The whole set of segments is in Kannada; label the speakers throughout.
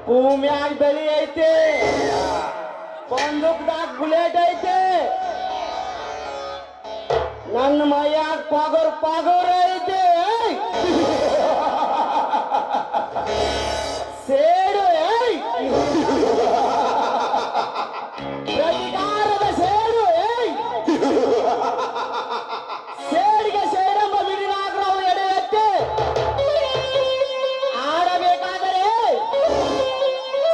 Speaker 1: ಭೂಮಿಯಾಗ ಬೆಳಿ ಐತೆ, ಬಂದೂಕ್ದಾಗ ಬುಲೆಟ್ ಐತೆ, ನನ್ನ ಮೈಯಾಗ ಪಾಗೋರ್ ಐತೆ. ಸೇಡು ಪ್ರತಿಕಾರದ ಸೇಡು ಸೇಡಿಗೆ ಸೇಡೆಂಬ ಬಿಡಿನಾಗ್ರವ ಎಡೆ ಎತ್ತೆ ಆಡಬೇಕಾದರೆ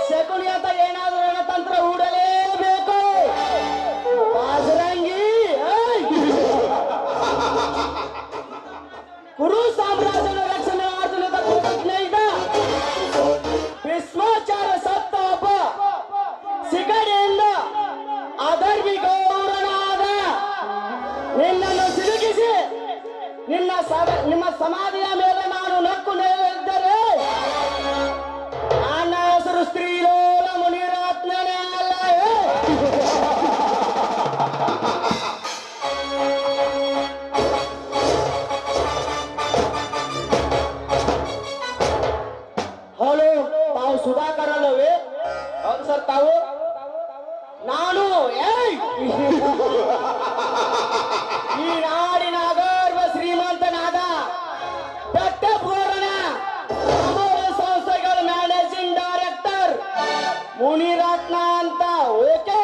Speaker 1: ಶಕುನಿ ಅಂತ ಏನಾದರೂ ರಣತಂತ್ರ ಹೂಡಲೇಬೇಕು. ಬಾಜರಂಗಿ ಕುರು ಸಾಮ್ರಾಜ್ಯದ ರಕ್ಷಣೆ ಆಧುನಿಕ ಕೃತಜ್ಞ ಭೀಷ್ಮಾಚಾರ್ಯ ಸತ್ತ ಒಬ್ಬ ಸಿಗಡೆಯಿಂದ ಅಧರ್ಮಿ ಗೌರನಾದ ನಿನ್ನನ್ನು ಸಿಲುಕಿಸಿ ನಿಮ್ಮ ಸಮಾಧಿಯ ಮೇಲೆ ನಾನು ನಕ್ಕು ನೇರಿದ್ದರೆ ನನ್ನ ಹೆಸರು ಸ್ತ್ರೀಲೋಲ ಮುನಿರತ್ನನೇ ಅಲ್ಲ. ಹಲೋ, ತಾವು ಸುಧಾಕರ್ ಅಲ್ಲವೇ? ಹೌದು ಸರ್. ತಾವು? ನಾನು ಈ ನಾಡಿನ ಅಗರ್ವ ಶ್ರೀಮಂತನಾದ ಬೆಟ್ಟಪೂರಣ ಸಂಸ್ಥೆಗಳ ಮ್ಯಾನೇಜಿಂಗ್ ಡೈರೆಕ್ಟರ್ ಮುನಿರತ್ನ ಅಂತ. ಓಕೆ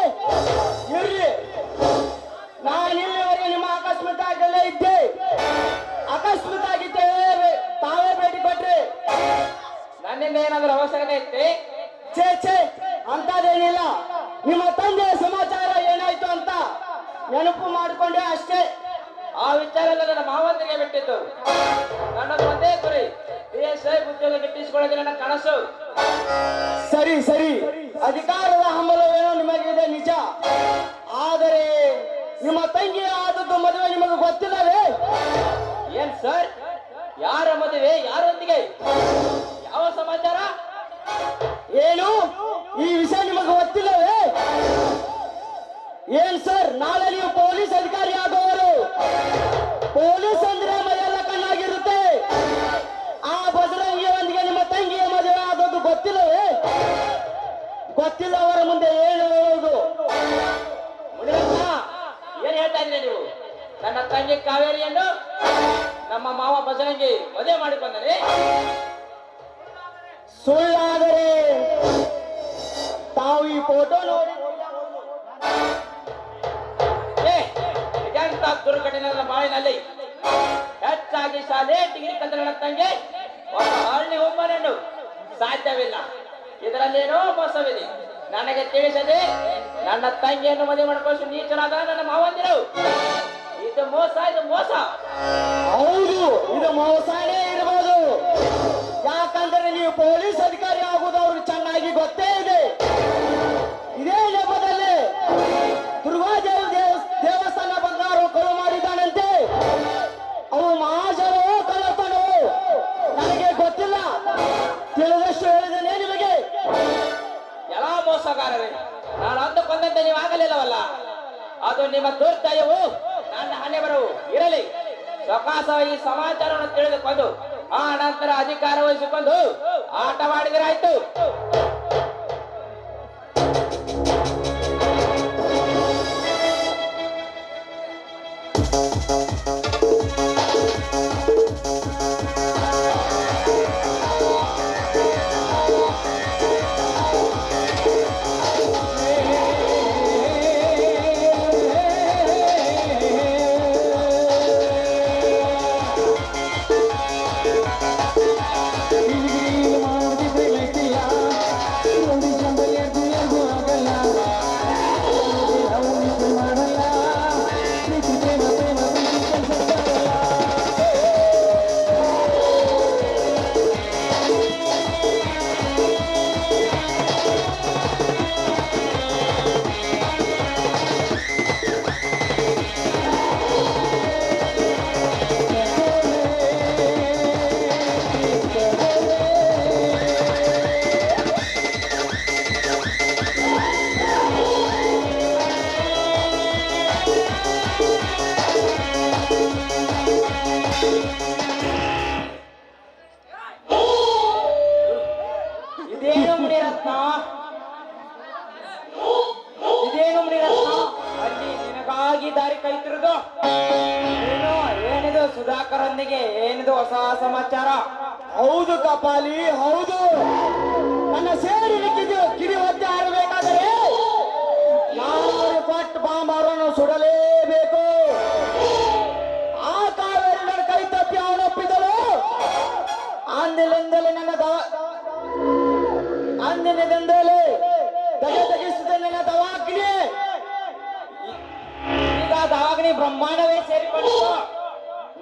Speaker 1: ಇರ್ಲಿ, ನಾನು ಇಲ್ಲಿವರೆಗೆ ನಿಮ್ಮ ಅಕಸ್ಮಾತಾಗಲೇ ಇದ್ದೆ. ಅಕಸ್ಮಾತಾಗಿ ತಾವೇ ಭೇಟಿ ಕೊಟ್ರಿ.
Speaker 2: ನನ್ನಿಂದ ಏನಾದ್ರೂ ಅವಶ್ಯಕತೆ ಐತಿ?
Speaker 1: ಛೇ ಅಂತದೇನಿಲ್ಲ. ನಿಮ್ಮ ತಂದೆಯ ಸಮಾಚಾರ ಏನಾಯ್ತು ಅಂತ ನೆನಪು ಮಾಡಿಕೊಂಡೆ ಅಷ್ಟೇ.
Speaker 2: ಆ ವಿಚಾರ ಎಲ್ಲ ನನ್ನ ಮಾವಂದಿಗೆ ಬಿಟ್ಟಿದ್ದು. ನನ್ನದು ಒಂದೇ ಗುರಿ, PSI ಉದ್ಯೋಗ ಗಿಟ್ಟಿಸಿಕೊಳ್ಳೋದು ನನ್ನ ಕನಸು.
Speaker 1: ಸರಿ, ಅಧಿಕಾರದ ಹಂಬಲವೇನೋ ನಿಮಗಿದೆ ನಿಜ. ಆದರೆ ನಿಮ್ಮ ತಂಗಿ ಆದದ್ದು ಮದುವೆ ನಿಮಗೆ ಗೊತ್ತಿಲ್ಲವೇ?
Speaker 2: ಏನ್ ಸರ್, ಯಾರ ಮದುವೆ, ಯಾರೊಂದಿಗೆ, ಯಾವ ಸಮಾಚಾರ?
Speaker 1: ಏನು ಈ ವಿಷಯ ನಿಮಗೆ ಗೊತ್ತಿಲ್ಲವೇ? ಏನ್ ಸರ್, ನಾಳೆ ನೀವು ಪೊಲೀಸ್ ಅಧಿಕಾರಿ ಆಗುವವರು. ಪೊಲೀಸ್ ಅಂದ್ರೆ ಮೈಯೆಲ್ಲ ಕಣ್ಣಾಗಿರುತ್ತೆ. ಆ ಬಜರಂಗಿಯೊಂದಿಗೆ ನಿಮ್ಮ ತಂಗಿಯ ಮದುವೆ ಆದದ್ದು ಗೊತ್ತಿಲ್ಲವೇ? ಗೊತ್ತಿಲ್ಲವರ ಮುಂದೆ ಏನು ಹೇಳುವುದು?
Speaker 2: ಏನ್ ಹೇಳ್ತಾ ಇದ್ದೀರಿ ನೀವು? ನನ್ನ ತಂಗಿ ಕಾವೇರಿಯನ್ನು ನಮ್ಮ ಮಾವ ಬಜರಂಗಿ ಮದುವೆ ಮಾಡಿಕೊಂಡರೆ?
Speaker 1: ಸುಳ್ಳಾದರೆ ತಾವು ಈ ಫೋಟೋ ನೋಡಿ
Speaker 2: ಇದೆಂತ ದುರ್ಘಟನೆ ನನ್ನ ಬಾಳಿನಲ್ಲಿ. ಹೆಚ್ಚಾಗಿ ಶಾಲೆ ಡಿಗ್ರಿ ಕಲಿತ ನನ್ನ ತಂಗಿ ಒಬ್ಬ ಹಳ್ಳಿ ಒಬ್ಬನನ್ನು ಸಾಧ್ಯವಿಲ್ಲ. ಇದರಲ್ಲೇನೋ ಮೋಸವಿದೆ. ನನಗೆ ತಿಳಿಸದೆ ನನ್ನ ತಂಗಿಯನ್ನು ಮದುವೆ ಮಾಡಿಕೊಂಡು ನೀಚರಾದ ನನ್ನ ಮಾವಂದಿರು. ಇದು ಮೋಸ.
Speaker 1: ಹೌದು, ಇದು ಮೋಸನೇ ಇರಬಹುದು. ಯಾಕಂದ್ರೆ ನೀವು ಪೊಲೀಸ್ ಅಧಿಕಾರಿ ಆಗುವುದು ಅವ್ರಿಗೆ ಚೆನ್ನಾಗಿ ಗೊತ್ತೇ ಇದೆ. ಇದೇ ನೆಪದಲ್ಲಿ ದೇವಸ್ಥಾನ ಬಂಗಾರ ಕಳು ಮಾಡಿದ್ದಾನಂತೆ. ಅವು ಮಹಾಜನವೋ ಕಳ್ಳತನವೋ ನನಗೆ ಗೊತ್ತಿಲ್ಲ. ತಿಳಿದಷ್ಟು ಹೇಳಿದ್ದೇನೆ ನಿಮಗೆ.
Speaker 2: ಎಲ್ಲ ಮೋಸಗಾರರೇ, ನಾನು ಅಂದುಕೊಂಡಂತೆ ನೀವು ಆಗಲಿಲ್ಲವಲ್ಲ. ಅದು ನಿಮ್ಮ ದುರ್ದಯವು, ನನ್ನ ಹಣೆ ಬರವು ಇರಲಿ. ಸಕಾಸ ಈ ಸಮಾಚಾರವನ್ನು ತಿಳಿದುಕೊಂಡು ಆ ನಂತರ ಅಧಿಕಾರ ವಹಿಸಿಕೊಂಡು ಆಟವಾಡಿದರಾಯ್ತು. ಇದೇನು ಮುನಿರತ್ನ ಇದೇನು ಮುನಿರತ್ನ ಅಲ್ಲಿ ನಿನಗಾಗಿ ದಾರಿ ಕೈತಿರುವುದು ಏನು ಏನಿದು ಸುಧಾಕರೊಂದಿಗೆ ಏನಿದು ಹೊಸ ಸಮಾಚಾರ?
Speaker 1: ಹೌದು ಕಪಾಲಿ, ಹೌದು. ನನ್ನ ಸೇರಿ ಕಿಡಿ ಹೊತ್ತೆ ಹಾರಬೇಕಾದರೆ ನಾನು ಪಟ್ ಬಾಂಬ್ ಅವರನ್ನು ಸುಡಲೇಬೇಕು. ಆ ಕಾವೇರಿ ನನ್ನ ಕೈ ತಪ್ಪಿ ಅವನೊಪ್ಪಿದಳು. ಅಂದಿನಿಂದಲೇ ಅಂದಿನಿಂದಲೇ ತೆಗೆಸಿದ ನನ್ನ ದವಾಗ್ನಿ.
Speaker 2: ಈಗ ದಾವಗ್ನಿ ಬ್ರಹ್ಮಾಂಡವೇ ಸೇರಿಕೊಂಡಿತು.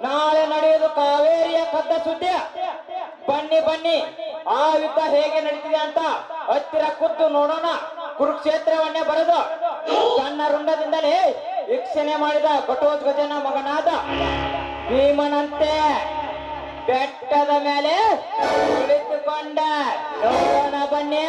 Speaker 2: ನಾಳೆ ನಡೆಯುವುದು ಕಾವೇರಿಯ ಕದ್ದ ಸುದ್ದಿ. ಬನ್ನಿ ಬನ್ನಿ, ಆ ಯುದ್ಧ ಹೇಗೆ ನಡೀತಿದೆ ಅಂತ ಹತ್ತಿರ ಕೂತು ನೋಡೋಣ. ಕುರುಕ್ಷೇತ್ರವನ್ನೇ ಬರೆದು ತನ್ನ ರುಂಡದಿಂದಲೇ ವೀಕ್ಷಣೆ ಮಾಡಿದ ಘಟೋತ್ಕಚನ ಮಗನಾದ ಭೀಮನಂತೆ ಬೆಟ್ಟದ ಮೇಲೆ ಕುಳಿತುಕೊಂಡ ನೋಡೋಣ ಬನ್ನಿ.